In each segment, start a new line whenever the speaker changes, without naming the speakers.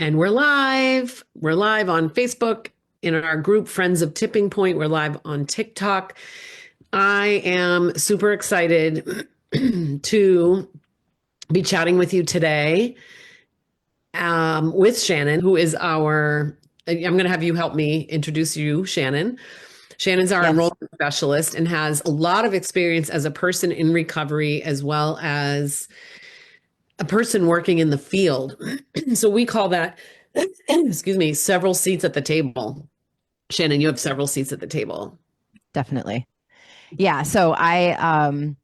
And we're live. We're live on Facebook in our group, Friends of Tipping Point. We're live on TikTok. I am super excited to be chatting with you today with Shannon, who is I'm going to have you help me introduce you, Shannon. Shannon's our
Yes,
enrollment specialist and has a lot of experience as a person in recovery as well as a person working in the field. So we call that, excuse me, several seats at the table. Shannon, you have several seats at the table.
definitely. Yeah. So I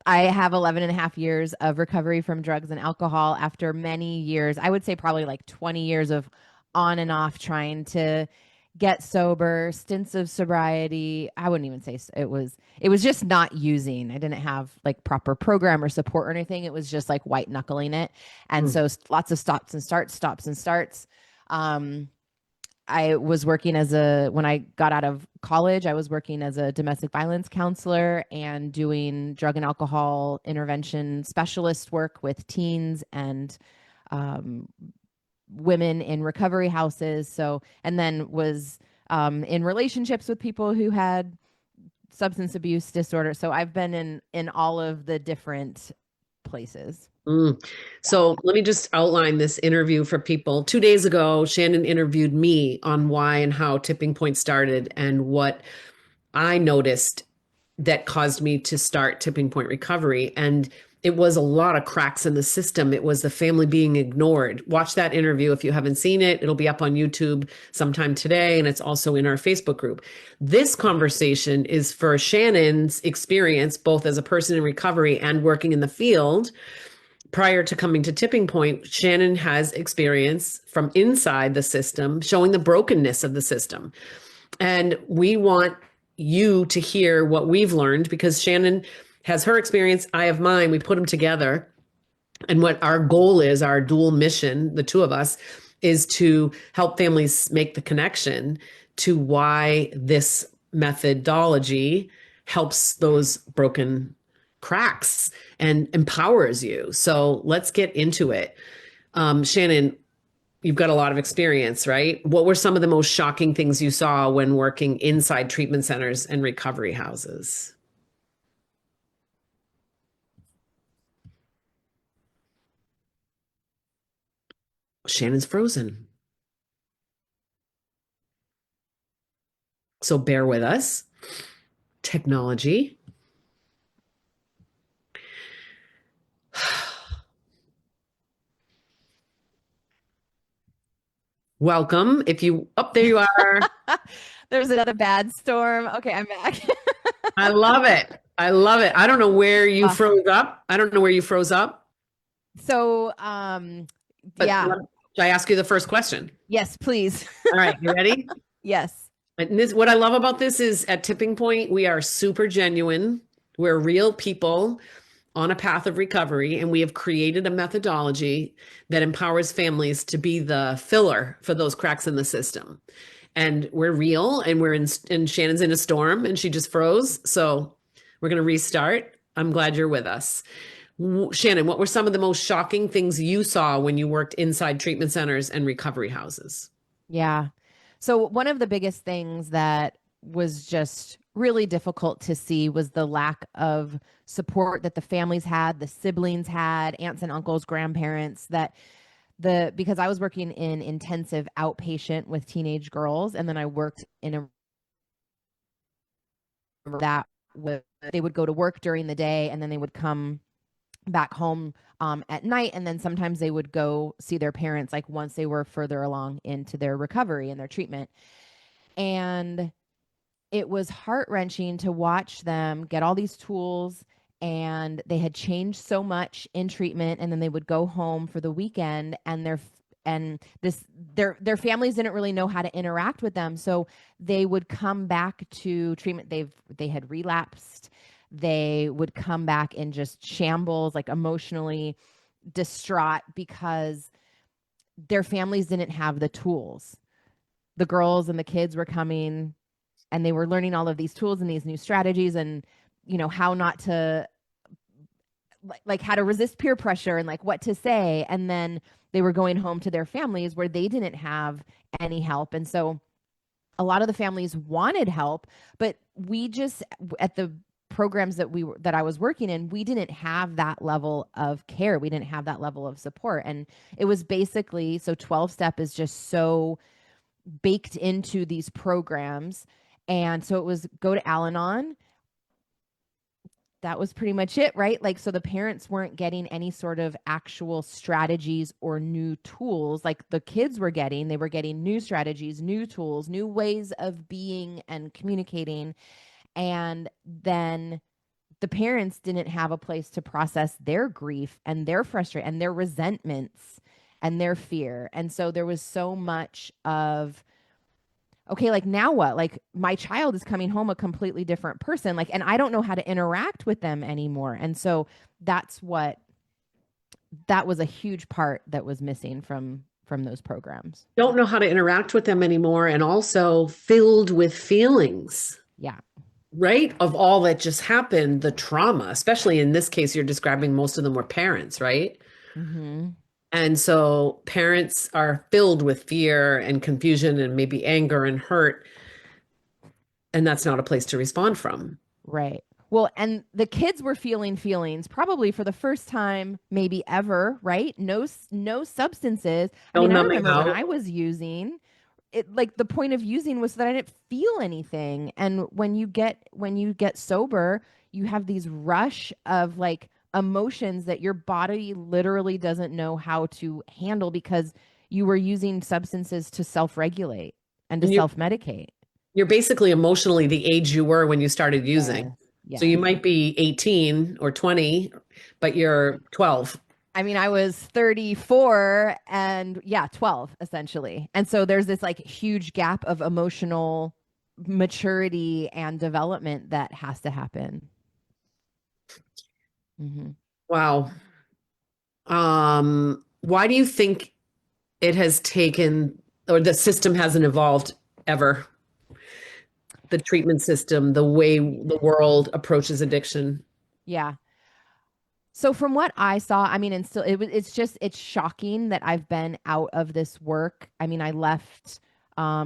have 11 and a half years of recovery from drugs and alcohol after many years. I would say probably like 20 years of on and off trying to get sober, stints of sobriety. I wouldn't even say it was just not using. I didn't have like proper program or support or anything. It was just like white knuckling it. And
Mm.
so lots of stops and starts, stops and starts. Um I was working when I got out of college, I was working as a domestic violence counselor and doing drug and alcohol intervention specialist work with teens and um, women in recovery houses. So, and then was in relationships with people who had substance abuse disorder. So I've been in all of the different places.
Mm.
Yeah.
So let me just outline this interview for people. 2 days ago, Shannon interviewed me on why and how Tipping Point started and what I noticed that caused me to start Tipping Point Recovery. And it was a lot of cracks in the system. It was the family being ignored. Watch that interview if you haven't seen it. It'll be up on YouTube sometime today, and it's also in our Facebook group. This conversation is for Shannon's experience, both as a person in recovery and working in the field. Prior to coming to Tipping Point, Shannon has experience from inside the system, showing the brokenness of the system. And we want you to hear what we've learned because Shannon has her experience, I have mine. We put them together. And what our goal is, our dual mission, the two of us, is to help families make the connection to why this methodology helps those broken cracks and empowers you. So let's get into it. Shannon, you've got a lot of experience, right? What were some of the most shocking things you saw when working inside treatment centers and recovery houses? Shannon's frozen. So bear with us. Technology. Welcome. If you, oh, there you are.
There's another bad storm. Okay, I'm back.
I love it. I love it. I don't know where you
uh,
froze up. I don't know where you froze up,
so,
but
yeah.
should I ask you the first question?
Yes, please.
All right, you ready?
Yes.
And this, what I love about this is at Tipping Point, we are super genuine. We're real people on a path of recovery, and we have created a methodology that empowers families to be the filler for those cracks in the system. And we're real, and and Shannon's in a storm, and she just froze. So we're going to restart. I'm glad you're with us. Shannon, what were some of the most shocking things you saw when you worked inside treatment centers and recovery houses?
Yeah. So, one of the biggest things that was just really difficult to see was the lack of support that the families had, the siblings had, aunts and uncles, grandparents, because I was working in intensive outpatient with teenage girls, and then I worked in a that they would go to work during the day and then they would come back home at night, and then sometimes they would go see their parents like once they were further along into their recovery and their treatment. And it was heart-wrenching to watch them get all these tools, and they had changed so much in treatment, and then they would go home for the weekend, and their families didn't really know how to interact with them, so they would come back to treatment. They had relapsed. They would come back in just shambles, like emotionally distraught, because their families didn't have the tools. The girls and the kids were coming and they were learning all of these tools and these new strategies, and how not to like how to resist peer pressure and like what to say. And then they were going home to their families where they didn't have any help. And so a lot of the families wanted help, but we just at the programs that I was working in, we didn't have that level of care. We didn't have that level of support. And it was basically, so 12 step is just so baked into these programs. And so it was go to Al-Anon. That was pretty much it, right? Like, so the parents weren't getting any sort of actual strategies or new tools like the kids were getting. They were getting new strategies, new tools, new ways of being and communicating. And then the parents didn't have a place to process their grief and their frustration and their resentments and their fear. And so there was so much of, okay, like now what? Like my child is coming home a completely different person. Like, and I don't know how to interact with them anymore. And so that's what, that was a huge part that was missing from those programs.
Don't know how to interact with them anymore, and also filled with feelings,
Yeah.
right? Of all that just happened, the trauma, especially in this case, you're describing most of them were parents, right?
Mm-hmm.
And so parents are filled with fear and confusion and maybe anger and hurt, and that's not a place to respond from.
Right. Well, and the kids were feeling feelings probably for the first time, maybe ever, right? No substances. I
No
mean, I
numbing
remember when
out.
I was using it, like the point of using was so that I didn't feel anything. And when you get sober, you have these rush of like emotions that your body literally doesn't know how to handle because you were using substances to self-regulate and to
And
self-medicate.
you're basically emotionally the age you were when you started using.
Yes.
So you
Yes.
might be 18 or 20, but you're 12.
I mean, I was 34 and yeah, 12 essentially. And so there's this like huge gap of emotional maturity and development that has to happen. Hmm.
Wow. Why do you think it has taken, or the system hasn't evolved ever? The treatment system, the way the world approaches addiction.
Yeah. So from what I saw, I mean, and still, it's just, it's shocking that I've been out of this work. I mean, I left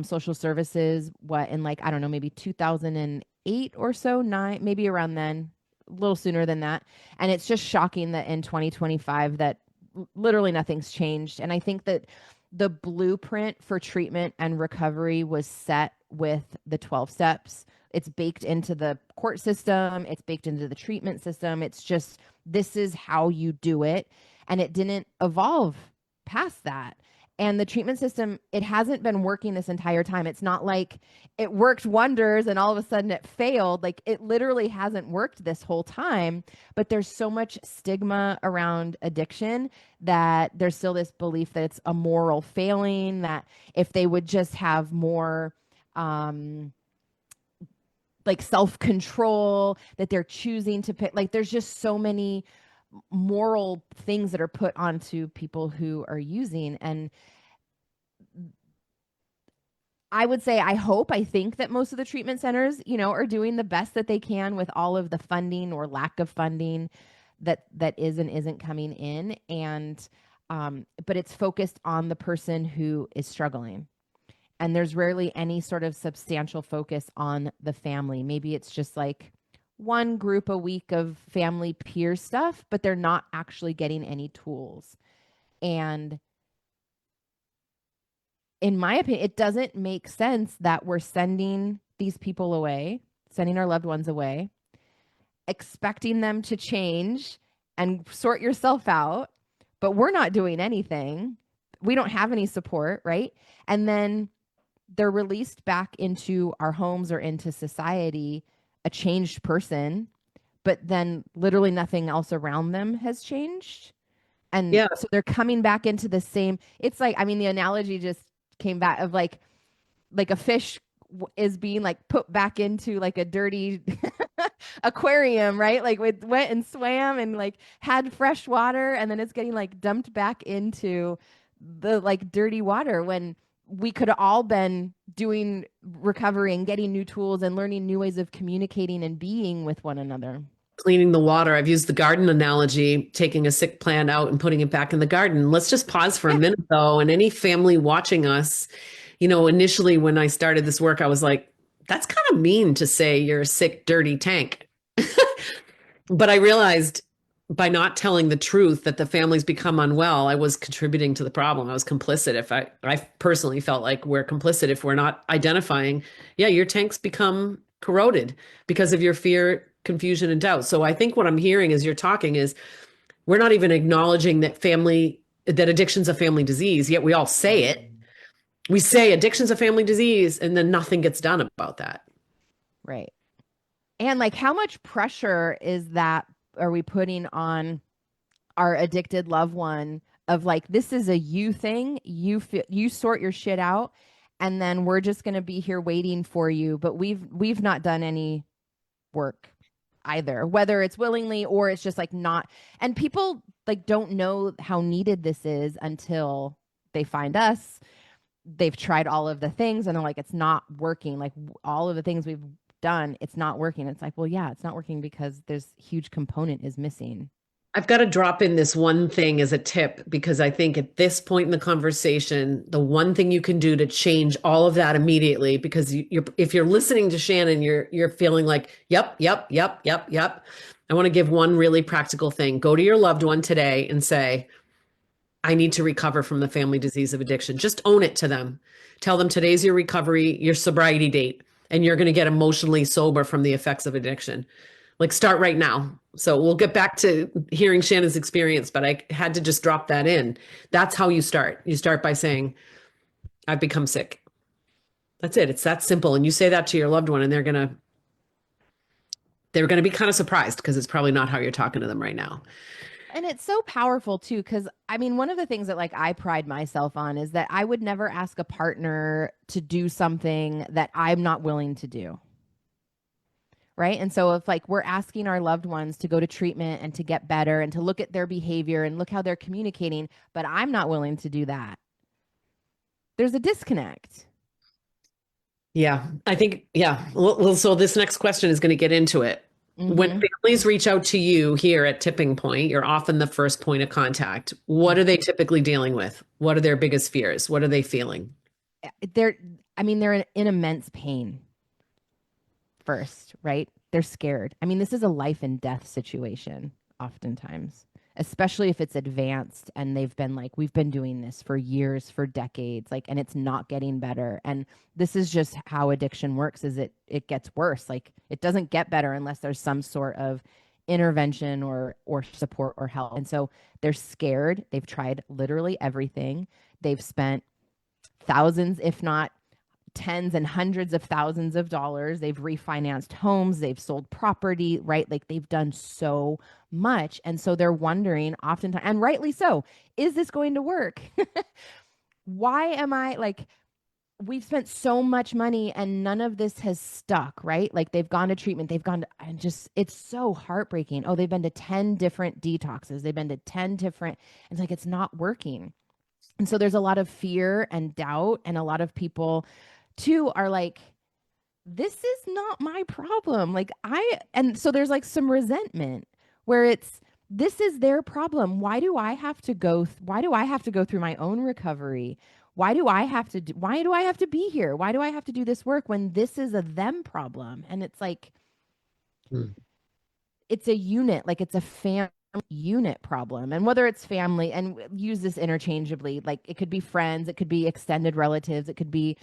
social services, what, in like, I don't know, maybe 2008 or so, nine, maybe around then, a little sooner than that. And it's just shocking that in 2025 that literally nothing's changed. And I think that the blueprint for treatment and recovery was set with the 12 steps. It's baked into the court system, it's baked into the treatment system. It's just, this is how you do it. And it didn't evolve past that. And the treatment system, it hasn't been working this entire time. It's not like it worked wonders and all of a sudden it failed. Like it literally hasn't worked this whole time. But there's so much stigma around addiction that there's still this belief that it's a moral failing, that if they would just have more, like self control, that they're choosing to pick. Like there's just so many moral things that are put onto people who are using. And I would say, I think that most of the treatment centers, are doing the best that they can with all of the funding or lack of funding that is and isn't coming in. And, but it's focused on the person who is struggling. And there's rarely any sort of substantial focus on the family. Maybe it's just like one group a week of family peer stuff, but they're not actually getting any tools. And in my opinion, it doesn't make sense that we're sending these people away, sending our loved ones away, expecting them to change and sort yourself out, but we're not doing anything. We don't have any support, right? And then they're released back into our homes or into society, a changed person, but then literally nothing else around them has changed. And
Yeah.
so they're coming back into the same, it's like, I mean, the analogy just came back of like a fish is being like put back into like a dirty aquarium, right? Like it went and swam and like had fresh water and then it's getting like dumped back into the like dirty water when we could have all been doing recovery and getting new tools and learning new ways of communicating and being with one another.
cleaning the water. I've used the garden analogy, taking a sick plant out and putting it back in the garden. Let's just pause for a
Yeah.
minute though. And any family watching us, initially when I started this work, I was like, that's kind of mean to say you're a sick, dirty tank. But I realized by not telling the truth that the family's become unwell, I was contributing to the problem. I was complicit. If I personally felt like we're complicit if we're not identifying, yeah, your tank's become corroded because of your fear, confusion, and doubt. So I think what I'm hearing as you're talking is we're not even acknowledging that addiction's a family disease, yet we all say it. We say addiction's a family disease, and then nothing gets done about that.
Right. And like, how much pressure is that are we putting on our addicted loved one of like, this is a you thing, you sort your shit out, and then we're just going to be here waiting for you, but we've not done any work either, whether it's willingly or it's just like not. And people like don't know how needed this is until they find us. They've tried all of the things and they're like, it's not working. Like all of the things we've done, it's not working. It's like, well, yeah, it's not working because there's huge component is missing.
I've got to drop in this one thing as a tip because I think at this point in the conversation, the one thing you can do to change all of that immediately, because if you're listening to Shannon, you're feeling like, yep, yep, yep, yep, yep. I want to give one really practical thing. Go to your loved one today and say, I need to recover from the family disease of addiction. Just own it to them. Tell them today's your recovery, your sobriety date, and you're going to get emotionally sober from the effects of addiction. Like start right now. So we'll get back to hearing Shannon's experience, but I had to just drop that in. That's how you start. You start by saying, I've become sick. That's it. It's that simple. And you say that to your loved one and they're going to be kind of surprised because it's probably not how you're talking to them right now.
And it's so powerful too, because I mean, one of the things that like I pride myself on is that I would never ask a partner to do something that I'm not willing to do. Right. And so if like we're asking our loved ones to go to treatment and to get better and to look at their behavior and look how they're communicating, but I'm not willing to do that, there's a disconnect.
Yeah, I think, yeah. Well, so this next question is going to get into it. When
Mm-hmm.
families reach out to you here at Tipping Point, you're often the first point of contact. What are they typically dealing with? What are their biggest fears? What are they feeling?
They're, I mean, they're in immense pain first, right? They're scared. I mean, this is a life and death situation oftentimes, especially if it's advanced and they've been like, we've been doing this for years, for decades, like, and it's not getting better. And this is just how addiction works, is it gets worse. Like it doesn't get better unless there's some sort of intervention or support or help. And so they're scared. They've tried literally everything. They've spent thousands, if not tens and hundreds of thousands of dollars. They've refinanced homes, they've sold property, right? Like they've done so much. And so they're wondering oftentimes, and rightly so, is this going to work? Why am I like, we've spent so much money and none of this has stuck, right? Like they've gone to treatment, they've gone to, and just, it's so heartbreaking. Oh, they've been to 10 different detoxes, they've been to 10 different, it's like, it's not working. And so there's a lot of fear and doubt, and a lot of people too are like, this is not my problem. Like and so there's like some resentment where it's, this is their problem. Why do I have to go through my own recovery? Why do I have to be here? Why do I have to do this work when this is a them problem? And it's like,
Hmm.
it's a unit, like it's a family unit problem. And whether it's family, and use this interchangeably, like it could be friends, it could be extended relatives, it could be,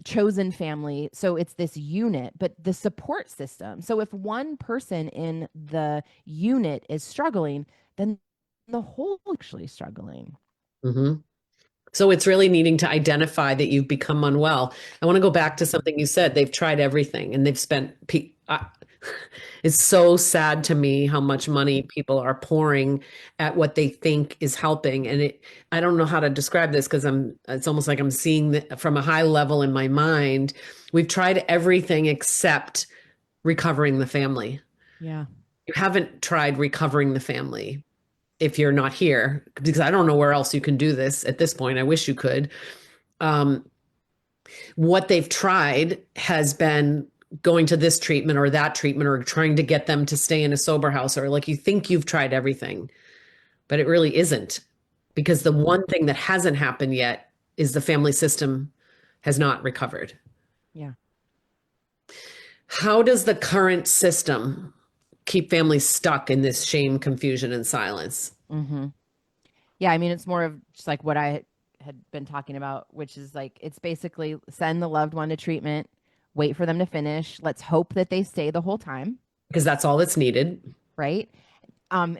chosen family. So it's this unit, but the support system. So if one person in the unit is struggling, then the whole actually struggling.
Hmm. So it's really needing to identify that you've become unwell. I want to go back to something you said. They've tried everything and they've spent. It's so sad to me how much money people are pouring at what they think is helping. And I don't know how to describe this because it's almost like I'm seeing from a high level in my mind. We've tried everything except recovering the family.
Yeah.
You haven't tried recovering the family if you're not here, because I don't know where else you can do this at this point. I wish you could. Um, what they've tried has been going to this treatment or that treatment or trying to get them to stay in a sober house, or like you think you've tried everything, but it really isn't, because the
Mhm.
one thing that hasn't happened yet is the family system has not recovered.
Yeah.
How does the current system keep families stuck in this shame, confusion, and silence?
hmm Yeah, I mean, it's more of just like what I had been talking about, which is like it's basically send the loved one to treatment, wait for them to finish. Let's hope that they stay the whole time,
Because that's all that's needed.
right?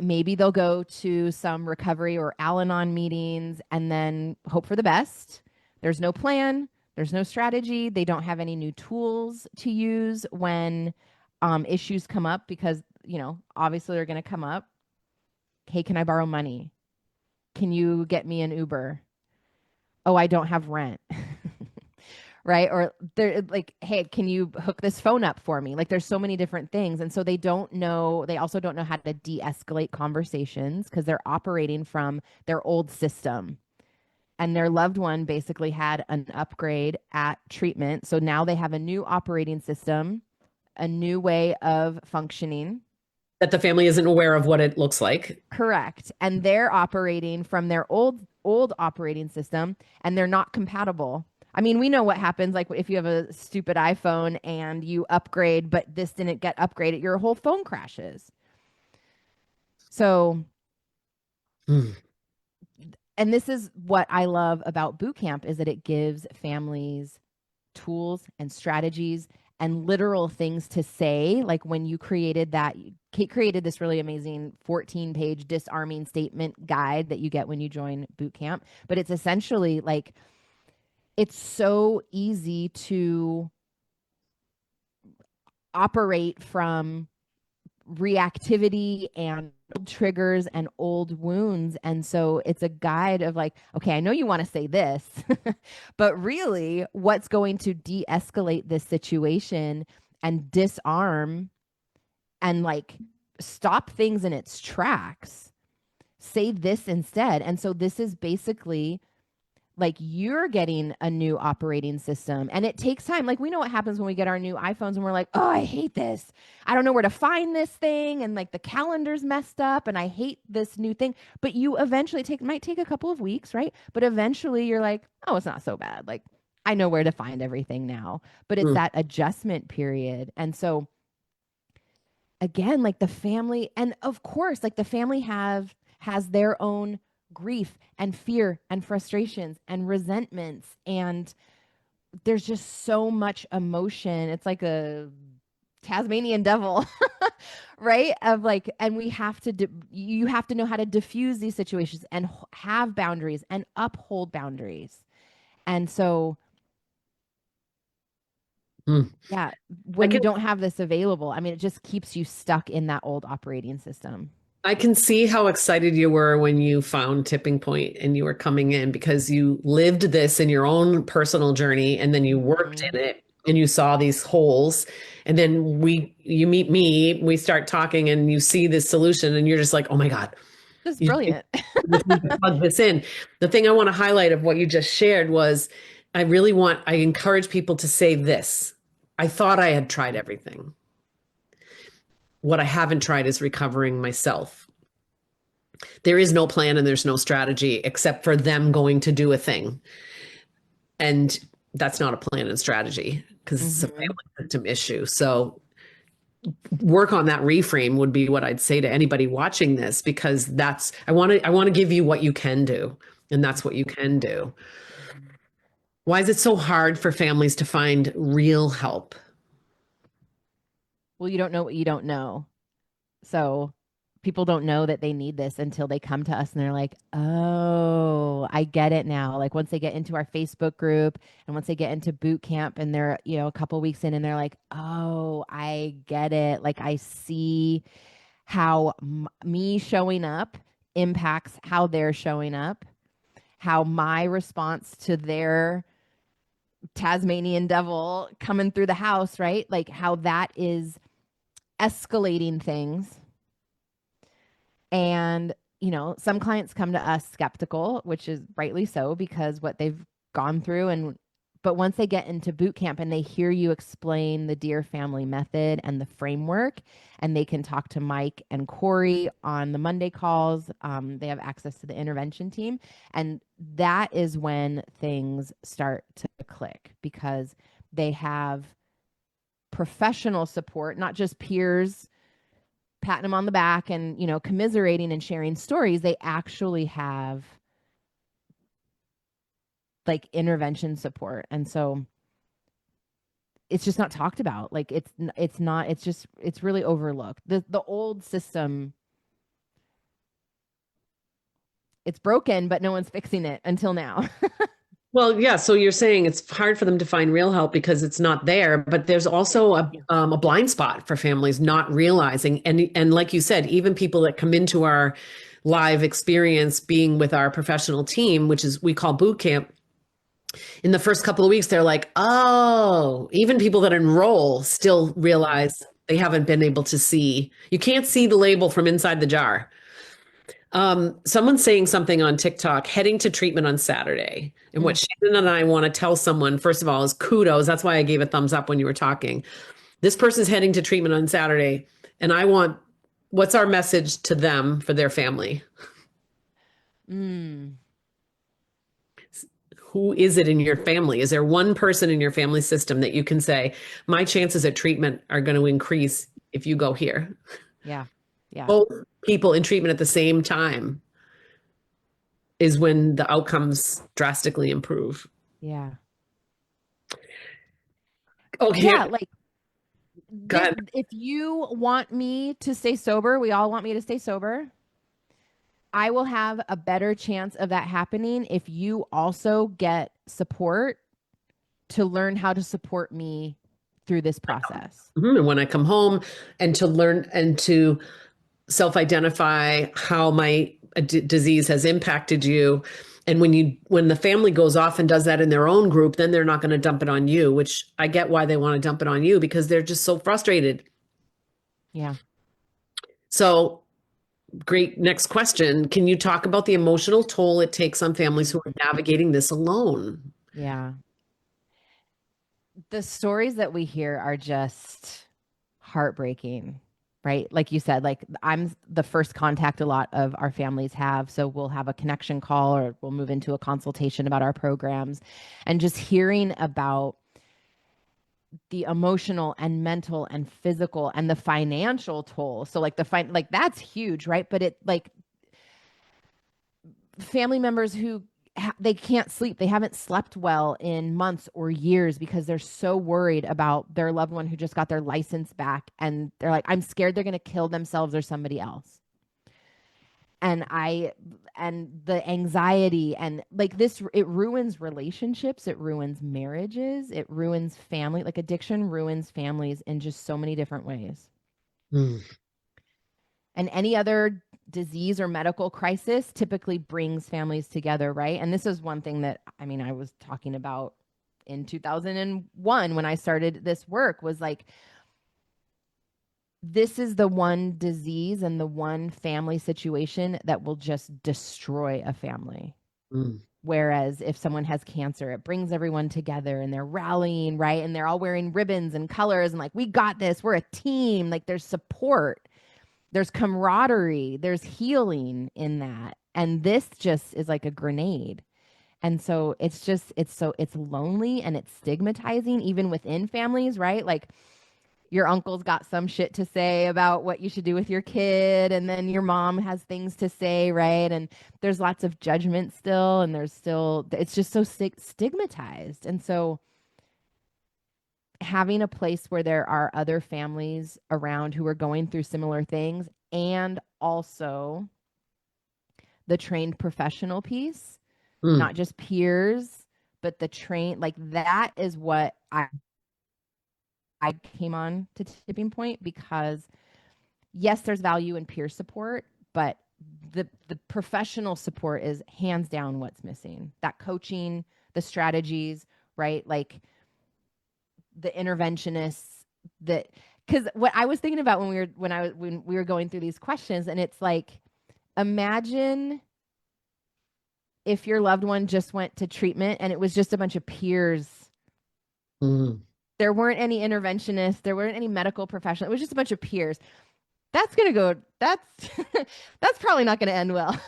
Maybe they'll go to some recovery or Al Anon meetings and then hope for the best. There's no plan, there's no strategy. They don't have any new tools to use when issues come up because, obviously they're going to come up. Hey, can I borrow money? Can you get me an Uber? Oh, I don't have rent. Right? Or they're like, hey, can you hook this phone up for me? Like there's so many different things. And so they also don't know how to de-escalate conversations because they're operating from their old system. And their loved one basically had an upgrade at treatment. So now they have a new operating system, a new way of functioning.
That the family isn't aware of what it looks like.
Correct. And they're operating from their old operating system and they're not compatible. I mean, we know what happens like if you have a stupid iPhone and you upgrade but this didn't get upgraded, your whole phone crashes. So,
Hmm.
and this is what I love about boot camp is that it gives families tools and strategies and literal things to say. Like when you created that, Kate created this really amazing 14-page disarming statement guide that you get when you join boot camp. But it's essentially like, it's so easy to operate from reactivity and old triggers and old wounds. And so it's a guide of like, okay, I know you want to say this, but really, what's going to de escalate this situation and disarm and like stop things in its tracks? Say this instead. And so this is basically like you're getting a new operating system and it takes time. Like we know what happens when we get our new iPhones and we're like, oh, I hate this. I don't know where to find this thing. And like the calendar's messed up and I hate this new thing. But you eventually might take a couple of weeks, right? But eventually you're like, oh, it's not so bad. Like I know where to find everything now. But it's
Hmm.
that adjustment period. And so again, like the family, and of course, like the family has their own grief and fear and frustrations and resentments and there's just so much emotion. It's like a Tasmanian devil, right? Of like, and we have to, you have to know how to diffuse these situations and have boundaries and uphold boundaries. And so,
Hmm.
yeah,
I
when you
can
don't have this available, I mean, it just keeps you stuck in that old operating system.
I can see how excited you were when you found Tipping Point and you were coming in, because you lived this in your own personal journey and then you worked
Mm-hmm.
in it and you saw these holes, and then you meet me, we start talking and you see this solution and you're just like, "Oh my God,
Just
you
brilliant.
just need to plug this in." The thing I want to highlight of what you just shared was, I encourage people to say this. I thought I had tried everything. What I haven't tried is recovering myself. There is no plan and there's no strategy except for them going to do a thing. And that's not a plan and strategy because it's a
Mm-hmm.
family system issue. So work on that reframe would be what I'd say to anybody watching this, because I want to give you what you can do, and that's what you can do.
Mm-hmm.
Why is it so hard for families to find real help?
Well, you don't know what you don't know. So people don't know that they need this until they come to us and they're like, oh, I get it now. Like once they get into our Facebook group and once they get into boot camp and they're, a couple weeks in and they're like, oh, I get it. Like I see how me showing up impacts how they're showing up, how my response to their Tasmanian devil coming through the house, right? Like how that is escalating things. And, some clients come to us skeptical, which is rightly so because what they've gone through and But once they get into boot camp and they hear you explain the Dear Family method and the framework, and they can talk to Mike and Corey on the Monday calls, they have access to the intervention team. And that is when things start to click because they have professional support, not just peers patting them on the back and, commiserating and sharing stories. They actually have like intervention support. And so it's just not talked about. Like it's not, it's really overlooked. The old system, it's broken, but no one's fixing it until now.
Well, yeah. So you're saying it's hard for them to find real help because it's not there, but there's also
Yeah.
a blind spot for families not realizing. And like you said, even people that come into our live experience being with our professional team, which is we call boot camp, in the first couple of weeks, they're like, oh, even people that enroll still realize they haven't been able to see. You can't see the label from inside the jar. Someone's saying something on TikTok, heading to treatment on Saturday. And what
Mm,
Shannon and I want to tell someone, first of all, is kudos. That's why I gave a thumbs up when you were talking. This person's heading to treatment on Saturday. And what's our message to them for their family?
mm,
Who is it in your family? Is there one person in your family system that you can say, my chances at treatment are going to increase if you go here?
yeah. Yeah.
Both people in treatment at the same time is when the outcomes drastically improve.
Yeah.
Okay,
Yeah. Like
go
this,
ahead.
if you want me to stay sober, we all want me to stay sober. I will have a better chance of that happening if you also get support to learn how to support me through this process.
And when I come home and to learn and to self-identify how my disease has impacted you. And when the family goes off and does that in their own group, then they're not going to dump it on you, which I get why they want to dump it on you because they're just so frustrated.
Yeah.
So great. Next question. Can you talk about the emotional toll it takes on families who are navigating this alone?
Yeah. The stories that we hear are just heartbreaking, right? Like you said, like I'm the first contact a lot of our families have. So we'll have a connection call or we'll move into a consultation about our programs. And just hearing about the emotional and mental and physical and the financial toll. So like like that's huge, right? But it like family members who they can't sleep. They haven't slept well in months or years because they're so worried about their loved one who just got their license back. And they're like, I'm scared they're going to kill themselves or somebody else. And the anxiety and like this, it ruins relationships. It ruins marriages. It ruins family. Like addiction ruins families in just so many different ways.
Mm,
And any other disease or medical crisis typically brings families together, right? And this is one thing that I was talking about in 2001 when I started this work was like this is the one disease and the one family situation that will just destroy a family.
mm,
Whereas if someone has cancer, it brings everyone together and they're rallying, right? And they're all wearing ribbons and colors and like, we got this, we're a team, like there's support, there's camaraderie, there's healing in that. And this just is like a grenade. And so it's lonely and it's stigmatizing even within families, right? Like your uncle's got some shit to say about what you should do with your kid, and then your mom has things to say, right? And there's lots of judgment still, and it's just so stigmatized. And so having a place where there are other families around who are going through similar things and also the trained professional piece,
mm,
not just peers, but the train like that is what I came on to Tipping Point because yes, there's value in peer support, but the professional support is hands down what's missing. That coaching, the strategies, right? Like the interventionists that because what I was thinking about when we were going through these questions, and it's like, imagine if your loved one just went to treatment and it was just a bunch of peers
Mm.
There weren't any interventionists, there weren't any medical professionals. It was just a bunch of peers. That's going to go, that's that's probably not going to end well.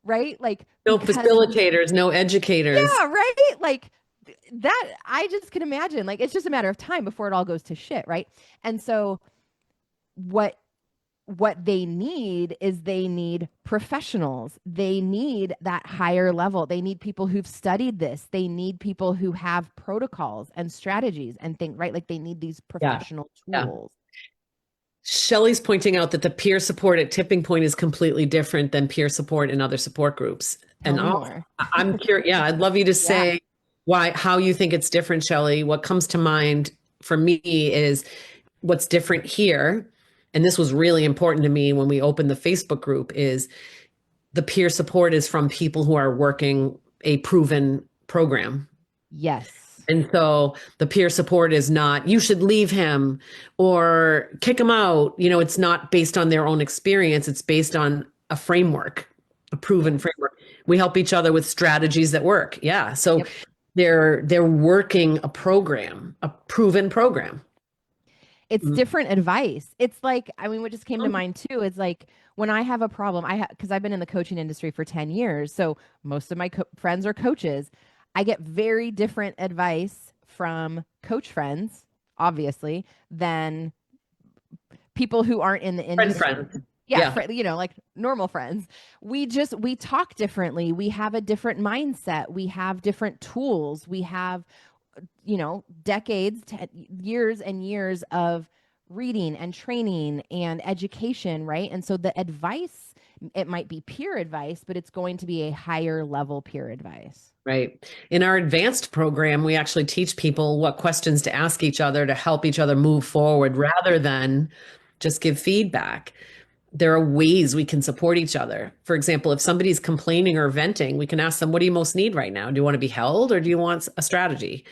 Right? Like
No
because
facilitators, no educators.
yeah, right? Like that I just can imagine. Like it's just a matter of time before it all goes to shit, right? And so what they need is they need professionals. They need that higher level. They need people who've studied this. They need people who have protocols and strategies and think, right? Like they need these
Yeah.
professional
Yeah.
tools.
Shelley's pointing out that the peer support at Tipping Point is completely different than peer support in other support groups.
Tell
And
me more.
I'm curious. Yeah, I'd love you to
Yeah.
say how you think it's different, Shelley. What comes to mind for me is what's different here. And this was really important to me when we opened the Facebook group is the peer support is from people who are working a proven program.
Yes.
And so the peer support is not, you should leave him or kick him out. It's not based on their own experience. It's based on a framework, a proven
Yeah.
framework. We help each other with strategies that work. Yeah. So
Yep.
they're working a program, a proven program.
It's
Mm.
different advice. It's like, I mean, what just came to
Mhm.
mind too is like when I have a problem, because I've been in the coaching industry for 10 years. So most of my friends are coaches. I get very different advice from coach friends, obviously, than people who aren't in the industry.
Friends.
Yeah,
Yeah.
like normal friends. We talk differently. We have a different mindset. We have different tools. We have decades, years and years of reading and training and education, right? And so the advice, it might be peer advice, but it's going to be a higher level peer advice.
Right. In our advanced program, we actually teach people what questions to ask each other to help each other move forward rather than just give feedback. There are ways we can support each other. For example, if somebody's complaining or venting, we can ask them, what do you most need right now? Do you want to be held or do you want a strategy?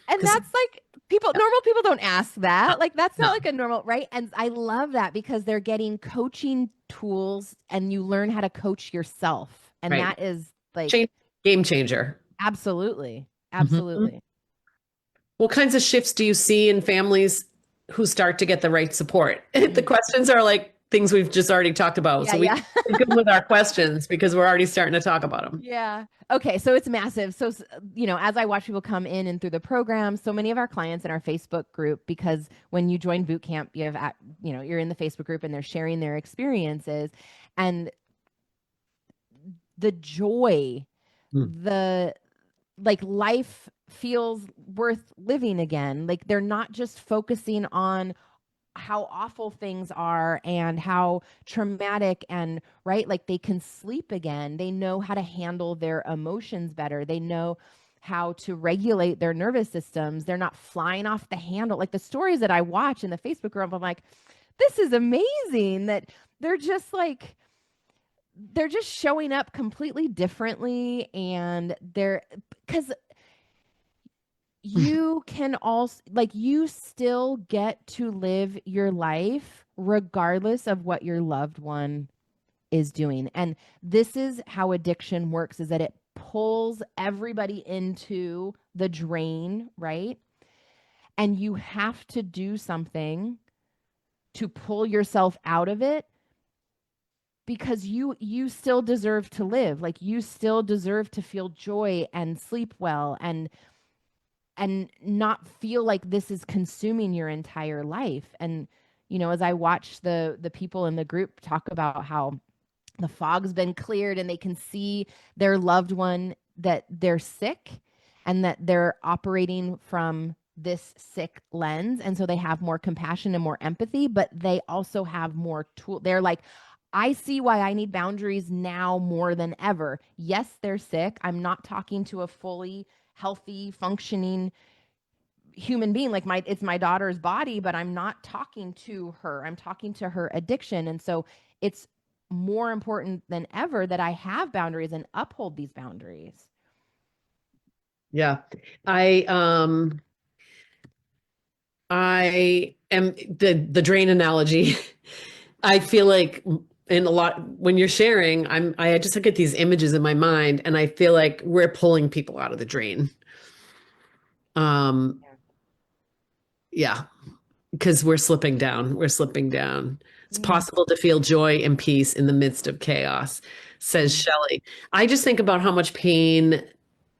And
Because
that's like normal people don't ask
no,
that. Like that's not
no,
like a normal, right? And I love that because they're getting coaching tools and you learn how to coach yourself. And
right.
that is like
Change, game changer.
absolutely,
Mhm.
absolutely.
What kinds of shifts do you see in families who start to get the right support? The
Mm.
questions are like things we've just already talked about.
Yeah,
So we
yeah.
are good with our questions because we're already starting to talk about them.
Yeah. Okay. So it's massive. So, as I watch people come in and through the program, so many of our clients in our Facebook group, because when you join boot camp, you're in the Facebook group and they're sharing their experiences and the joy,
Mm.
the like life feels worth living again. Like they're not just focusing on how awful things are and how traumatic and right like they can sleep again, they know how to handle their emotions better, they know how to regulate their nervous systems, they're not flying off the handle. Like the stories that I watch in the Facebook group, I'm like, this is amazing that they're just like they're just showing up completely differently and they're because you can also like you still get to live your life regardless of what your loved one is doing. And this is how addiction works is that it pulls everybody into the drain, right? And you have to do something to pull yourself out of it because you still deserve to live. Like you still deserve to feel joy and sleep well and not feel like this is consuming your entire life. And as I watch the people in the group talk about how the fog's been cleared and they can see their loved one that they're sick and that they're operating from this sick lens, and so they have more compassion and more empathy, but they also have more tool. They're like, I see why I need boundaries now more than ever. Yes, they're sick. I'm not talking to a fully healthy functioning human being. Like it's my daughter's body, but I'm not talking to her, I'm talking to her addiction. And so it's more important than ever that I have boundaries and uphold these boundaries.
Yeah. I I am the drain analogy. I feel like in a lot when you're sharing, I just get these images in my mind and I feel like we're pulling people out of the drain. Um, yeah, because we're slipping down. We're slipping down. It's
Yeah.
possible to feel joy and peace in the midst of chaos, says
Mm-hmm.
Shelley. I just think about how much pain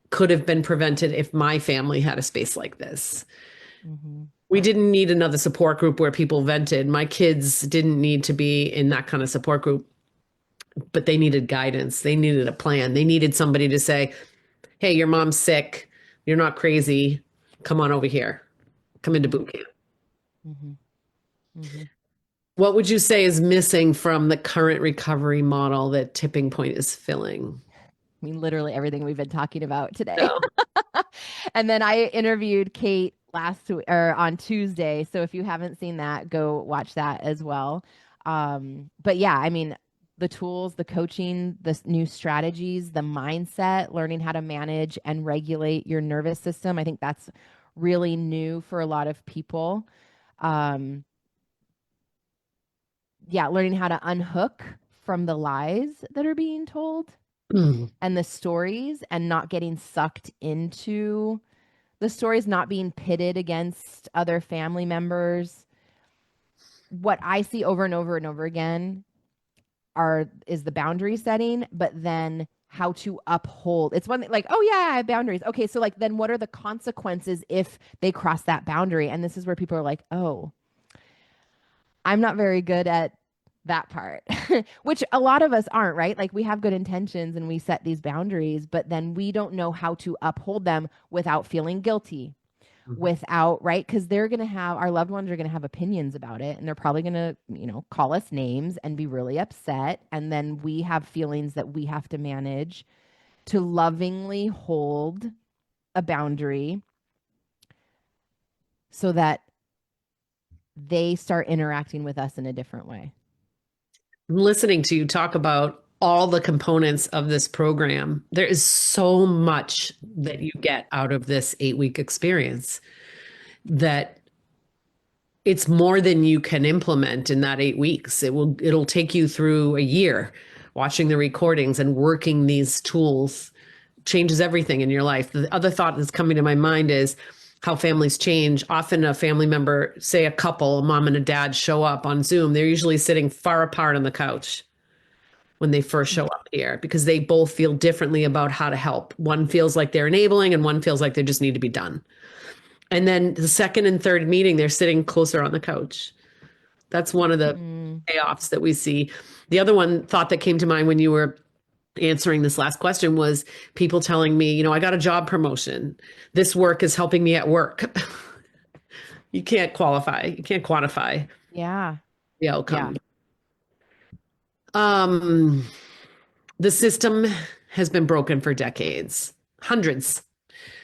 could have been prevented if my family had a space like this.
Mm-hmm.
We didn't need another support group where people vented. My kids didn't need to be in that kind of support group, but they needed guidance. They needed a plan. They needed somebody to say, hey, your mom's sick. You're not crazy. Come on over here. Come into
Mm-hmm.
boot camp.
Mm-hmm. Mm-hmm.
What would you say is missing from the current recovery model that Tipping Point is filling?
I mean, literally everything we've been talking about today.
No.
And then I interviewed Kate last or on Tuesday. So if you haven't seen that, go watch that as well. But yeah, I mean, the tools, the coaching, the new strategies, the mindset, learning how to manage and regulate your nervous system. I think that's really new for a lot of people. Um, yeah, learning how to unhook from the lies that are being told
Mm.
and the stories and not getting sucked into the stories, not being pitted against other family members. What I see over and over and over again is the boundary setting, but then how to uphold. It's one thing like, oh yeah, I have boundaries. Okay, so like then what are the consequences if they cross that boundary? And this is where people are like, oh, I'm not very good at that part, which a lot of us aren't, right? Like we have good intentions and we set these boundaries, but then we don't know how to uphold them without feeling guilty, without, right? Because they're going to have, our loved ones are going to have opinions about it and they're probably going to, call us names and be really upset. And then we have feelings that we have to manage to lovingly hold a boundary so that they start interacting with us in a different way.
Listening to you talk about all the components of this program, there is so much that you get out of this 8 week experience that it's more than you can implement in that 8 weeks. It'll take you through a year watching the recordings and working these tools changes everything in your life. The other thought that's coming to my mind is how families change. Often a family member, say a couple, a mom and a dad show up on Zoom, they're usually sitting far apart on the couch when they first show up here because they both feel differently about how to help. One feels like they're enabling and one feels like they just need to be done. And then the second and third meeting, they're sitting closer on the couch. That's one of the
Mm,
payoffs that we see. The other one thought that came to mind when you were answering this last question was people telling me, I got a job promotion. This work is helping me at work. You can't quantify
yeah.
the
Yeah.
outcome. Um, the system has been broken for decades, hundreds.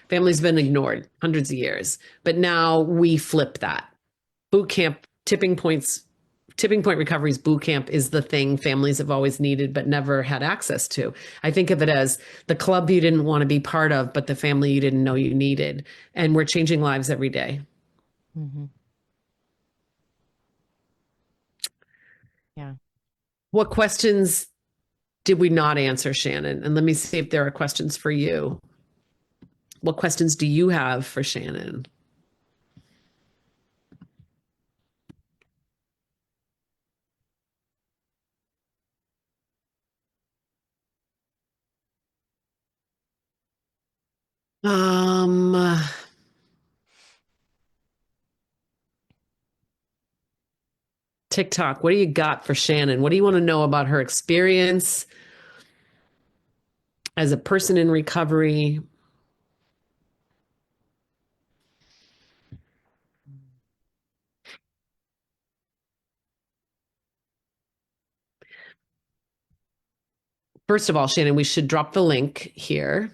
Families been ignored hundreds of years, but now we flip that. Boot camp, tipping point recovery's boot camp is the thing families have always needed but never had access to. I think of it as the club you didn't want to be part of, but the family you didn't know you needed. And we're changing lives every day.
Mm-hmm. Yeah.
What questions did we not answer, Shannon? And let me see if there are questions for you. What questions do you have for Shannon? Um, TikTok, what do you got for Shannon? What do you want to know about her experience as a person in recovery? First of all, Shannon, we should drop the link here.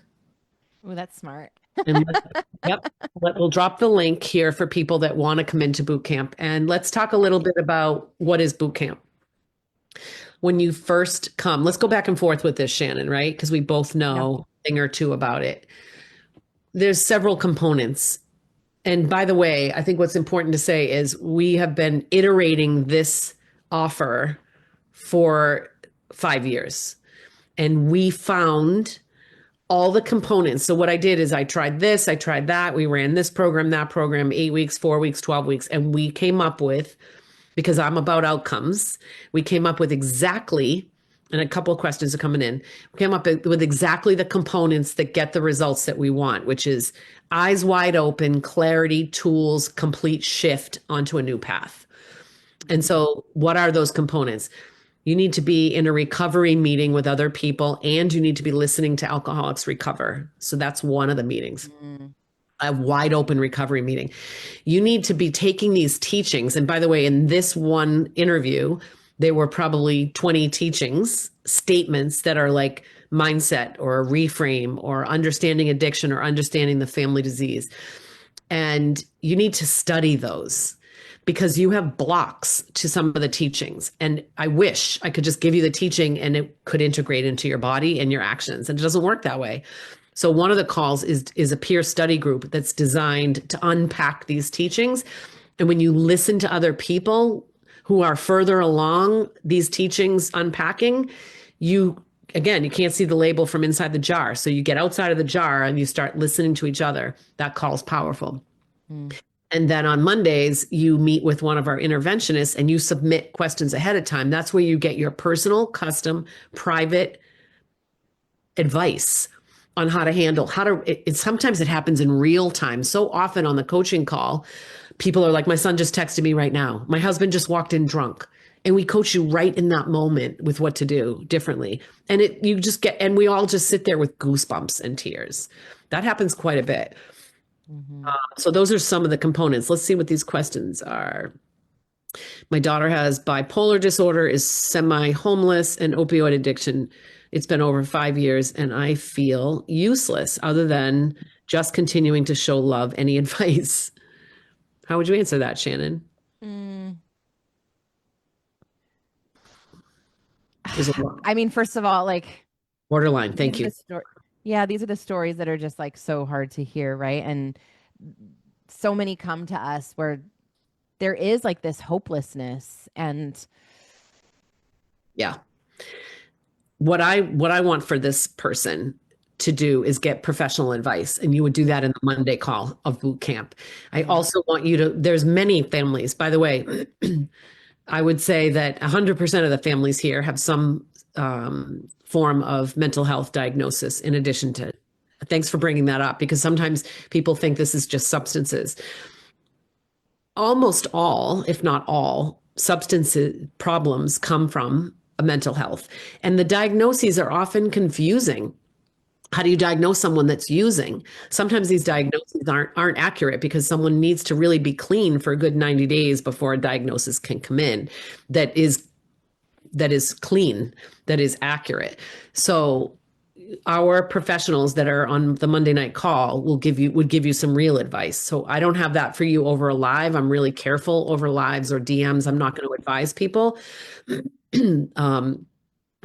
Oh, that's smart.
And yep, we'll drop the link here for people that want to come into boot camp. And let's talk a little bit about what is boot camp. When you first come, let's go back and forth with this, Shannon, right? Because we both
Yeah.
know a thing or two about it. There's several components. And by the way, I think what's important to say is we have been iterating this offer for 5 years. And we found all the components. So what I did is I tried this, I tried that. We ran this program, that program, 8 weeks, 4 weeks, 12 weeks. And we came up with, because I'm about outcomes, we came up with exactly, and a couple of questions are coming in. We came up with exactly the components that get the results that we want, which is eyes wide open, clarity, tools, complete shift onto a new path. And so, what are those components? You need to be in a recovery meeting with other people, and you need to be listening to alcoholics recover. So, that's one of the meetings,
Mm,
a wide open recovery meeting. You need to be taking these teachings. And by the way, in this one interview, there were probably 20 teachings, statements that are like mindset or a reframe or understanding addiction or understanding the family disease. And you need to study those because you have blocks to some of the teachings. And I wish I could just give you the teaching and it could integrate into your body and your actions. And it doesn't work that way. So one of the calls is a peer study group that's designed to unpack these teachings. And when you listen to other people who are further along these teachings unpacking, you again, you can't see the label from inside the jar. So you get outside of the jar and you start listening to each other. That call's powerful.
mm,
And then on Mondays, you meet with one of our interventionists and you submit questions ahead of time. That's where you get your personal, custom, private advice on how to handle sometimes it happens in real time. So often on the coaching call, people are like, my son just texted me right now. My husband just walked in drunk. And we coach you right in that moment with what to do differently. And and we all just sit there with goosebumps and tears. That happens quite a bit.
mhm,
So those are some of the components. Let's see what these questions are. My daughter has bipolar disorder, is semi-homeless, and opioid addiction. It's been over 5 years, and I feel useless other than just continuing to show love. Any advice? How would you answer that, Shannon?
mm.
There's a lot.
I mean, first of all, like
Borderline.
these
Thank
are the
you.
story. Yeah, these are the stories that are just like so hard to hear, right? And so many come to us where there is like this hopelessness and
Yeah. What I want for this person to do is get professional advice, and you would do that in the Monday call of boot camp. I
mm,
also want you to, there's many families, by the way. I would say that 100% of the families here have some form of mental health diagnosis in addition to, thanks for bringing that up, because sometimes people think this is just substances. Almost all, if not all, substance problems come from a mental health. And the diagnoses are often confusing. How do you diagnose someone that's using? Sometimes these diagnoses aren't accurate because someone needs to really be clean for a good 90 days before a diagnosis can come in that is clean, that is accurate. So our professionals that are on the Monday night call would give you some real advice. So I don't have that for you over live. I'm really careful over lives or DMs. I'm not going to advise people. um,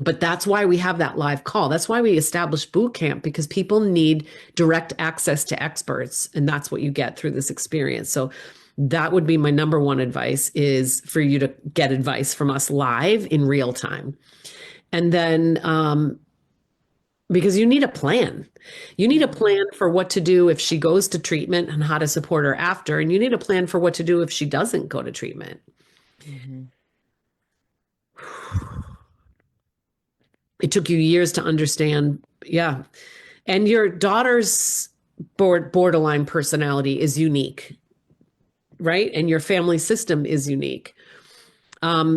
but that's why we have that live call. That's why we established boot camp, because people need direct access to experts, and that's what you get through this experience. So that would be my number one advice, is for you to get advice from us live in real time. And then because you need a plan. You need a
mhm,
plan for what to do if she goes to treatment and how to support her after. And you need a plan for what to do if she doesn't go to treatment.
mhm.
It took you years to understand. Yeah. And your daughter's borderline personality is unique, right? And your family system is unique.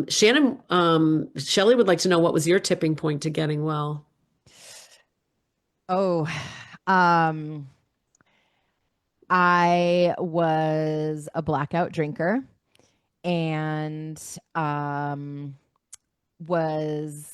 Shannon, Shelley would like to know, what was your tipping point to getting well?
Oh, um, I was a blackout drinker and was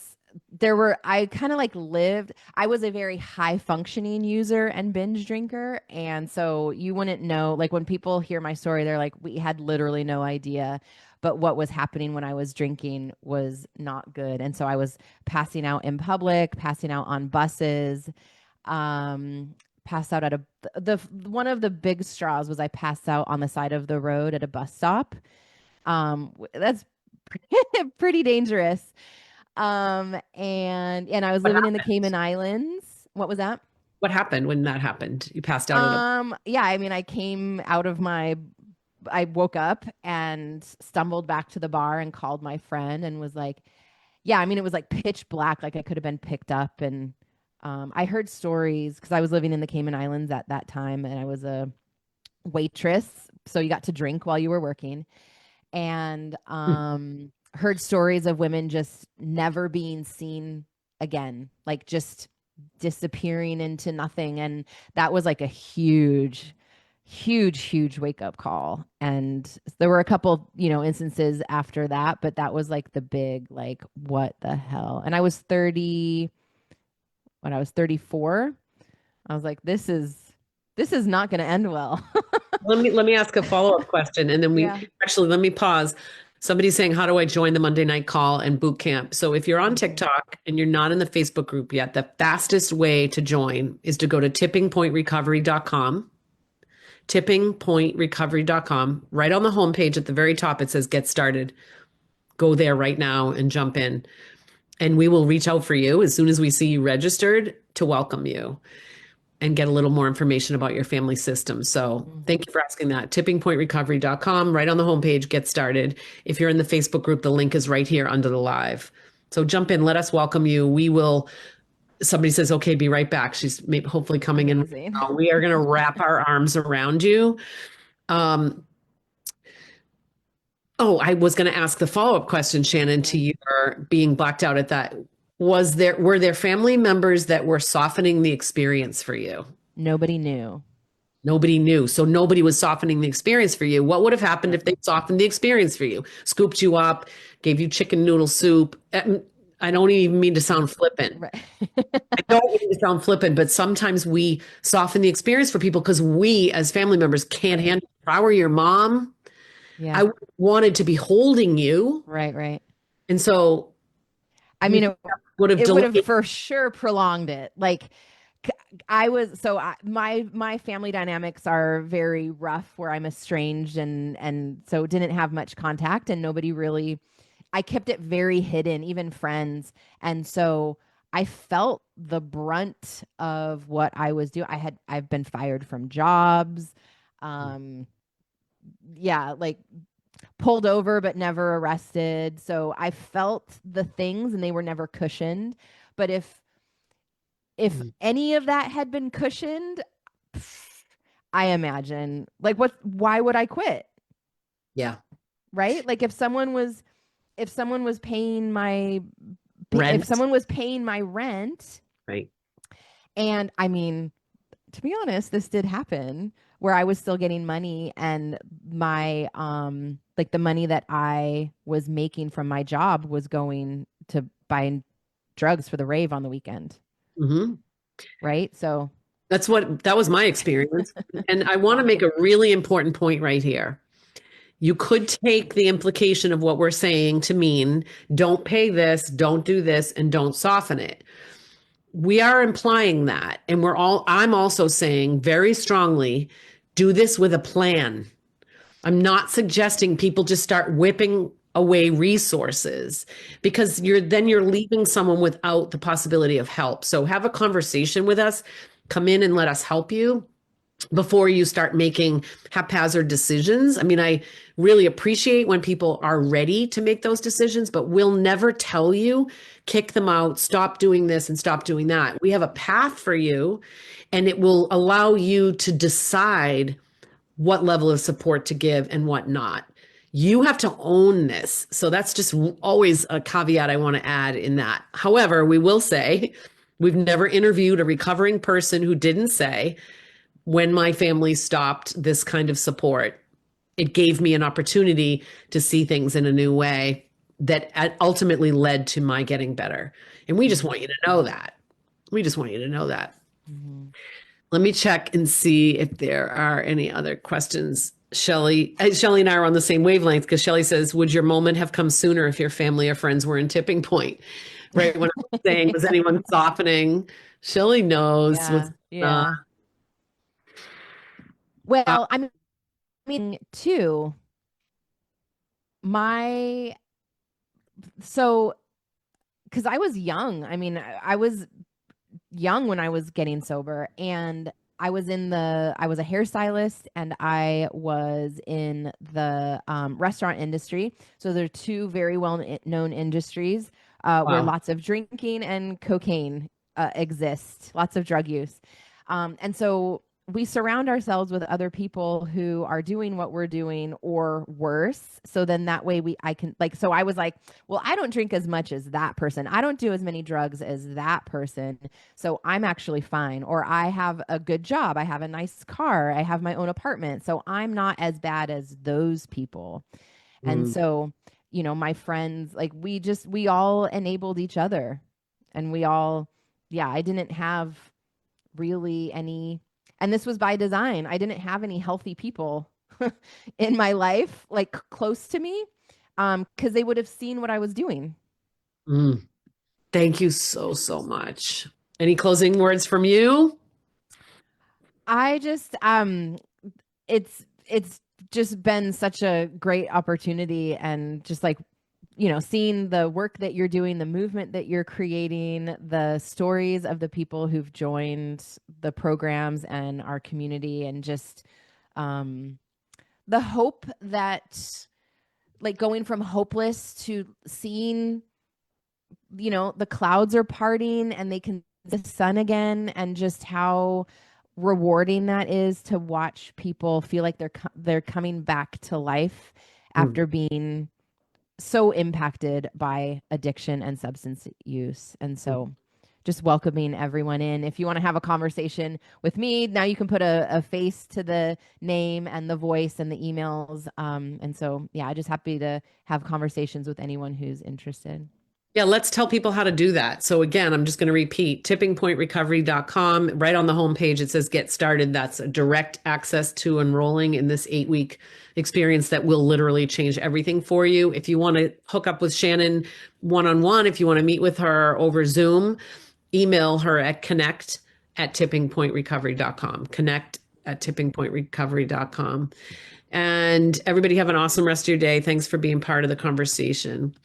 there were I kind of like lived I was a very high functioning user and binge drinker, and so you wouldn't know, like when people hear my story they're like, we had literally no idea, but what was happening when I was drinking was not good. And so I was passing out in public, passing out on buses, um passed out at the one of the big straws was I passed out on the side of the road at a bus stop. That's pretty dangerous. And I was
What
living in the
happened?
Cayman Islands. What was that?
What happened when that happened? You passed out at a.
Yeah, I mean, I woke up and stumbled back to the bar and called my friend and was like, yeah, I mean, it was like pitch black, like I could have been picked up. And I heard stories because I was living in the Cayman Islands at that time and I was a waitress. So you got to drink while you were working. And heard stories of women just never being seen again, like just disappearing into nothing. And that was like a huge wake up call. And there were a couple, instances after that, but that was like the big, like, what the hell? And I was 30 when I was 34. I was like, this is not going to end well.
Let me ask a follow-up question, and then we
Yeah.
actually let me pause. Somebody's saying, "How do I join the Monday night call and boot camp?" So if you're on
Mhm.
TikTok and you're not in the Facebook group yet, the fastest way to join is to go to tippingpointrecovery.com. Tippingpointrecovery.com. Right on the homepage at the very top, it says "Get started." Go there right now and jump in, and we will reach out for you as soon as we see you registered to welcome you and get a little more information about your family system. So thank
Mhm.
you for asking that. Tippingpointrecovery.com, right on the homepage, get started. If you're in the Facebook group, the link is right here under the live. So jump in, let us welcome you. We will, somebody says, okay, be right back. She's hopefully coming in.
Amazing.
We are going to wrap our arms around you. Um, I was going to ask the follow-up question, Shannon, to
Mhm.
your being blacked out at that. Were there family members that were softening the experience for you?
Nobody knew.
Nobody knew. So nobody was softening the experience for you. What would have happened if they softened the experience for you? Scooped you up, gave you chicken noodle soup. I don't even mean to sound flippant.
Right.
I don't mean to sound flippant, but sometimes we soften the experience for people because we, as family members, can't
Right.
handle it. If I were your mom,
Yeah.
I wanted to be holding you.
Right. Right.
And so
I
do you
mean,
think that would have
it would have
delayed?
for sure prolonged it. Like c- my family dynamics are very rough where I'm estranged and so didn't have much contact and nobody really I kept it very hidden, even friends. And so I felt the brunt of what I was doing. I've been fired from jobs. Um yeah, like pulled over but never arrested. So I felt the things and they were never cushioned. But if
Mm.
any of that had been cushioned, I imagine like why would I quit?
Yeah.
Right? Like if someone was paying my if
Rent.
someone was paying my rent
Right.
and I mean to be honest, this did happen where I was still getting money and my like the money that I was making from my job was going to buying drugs for the rave on the weekend,
Hmm.
right? So,
That was my experience. And I want to
wow.
make a really important point right here. You could take the implication of what we're saying to mean don't pay this, don't do this, and don't soften it. We are implying that. And I'm also saying very strongly do this with a plan. I'm not suggesting people just start whipping away resources because you're leaving someone without the possibility of help. So have a conversation with us, come in and let us help you before you start making haphazard decisions. I mean, I really appreciate when people are ready to make those decisions, but we'll never tell you, kick them out, stop doing this and stop doing that. We have a path for you, and it will allow you to decide what level of support to give and what not. You have to own this. So that's just always a caveat I want to add in that. However, we will say we've never interviewed a recovering person who didn't say, when my family stopped this kind of support, it gave me an opportunity to see things in a new way that ultimately led to my getting better. And we just want you to know that. We just want you to know that.
Mm-hmm.
Let me check and see if there are any other questions. Shelly and I are on the same wavelength because Shelly says, would your moment have come sooner if your family or friends were in tipping point? Right. When I was saying, was anyone softening? Shelly knows what's
Yeah,
going on.
yeah. Well, I mean, too, my so because I was young. I mean, I was young when I was getting sober, and I was a hairstylist, and I was in the restaurant industry. So there are two very well known industries where
Wow.
lots of drinking and cocaine exist, lots of drug use. And so we surround ourselves with other people who are doing what we're doing or worse. So then that way I can like, so I was like, well, I don't drink as much as that person. I don't do as many drugs as that person. So I'm actually fine. Or I have a good job. I have a nice car. I have my own apartment. So I'm not as bad as those people. And
Mm,
so, my friends, like we all enabled each other, and we all, yeah, I didn't have really any, and this was by design. I didn't have any healthy people in my life, like close to me, because they would have seen what I was doing.
mm. Thank you so, so much. Any closing words from you?
I just, it's just been such a great opportunity, and just like, seeing the work that you're doing, the movement that you're creating, the stories of the people who've joined the programs and our community, and just um, the hope that, like, going from hopeless to seeing, the clouds are parting and they can see the sun again, and just how rewarding that is to watch people feel like they're coming back to life
Mm.
after being so impacted by addiction and substance use. And so just welcoming everyone in. If you want to have a conversation with me, now you can put a face to the name and the voice and the emails. And so, yeah, I'm just happy to have conversations with anyone who's interested.
Yeah, let's tell people how to do that. So again, I'm just going to repeat tippingpointrecovery.com. Right on the homepage, it says get started. That's a direct access to enrolling in this 8-week experience that will literally change everything for you. If you want to hook up with Shannon one-on-one, if you want to meet with her over Zoom, email her at connect@tippingpointrecovery.com. Connect@tippingpointrecovery.com. And everybody have an awesome rest of your day. Thanks for being part of the conversation.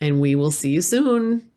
And we will see you soon.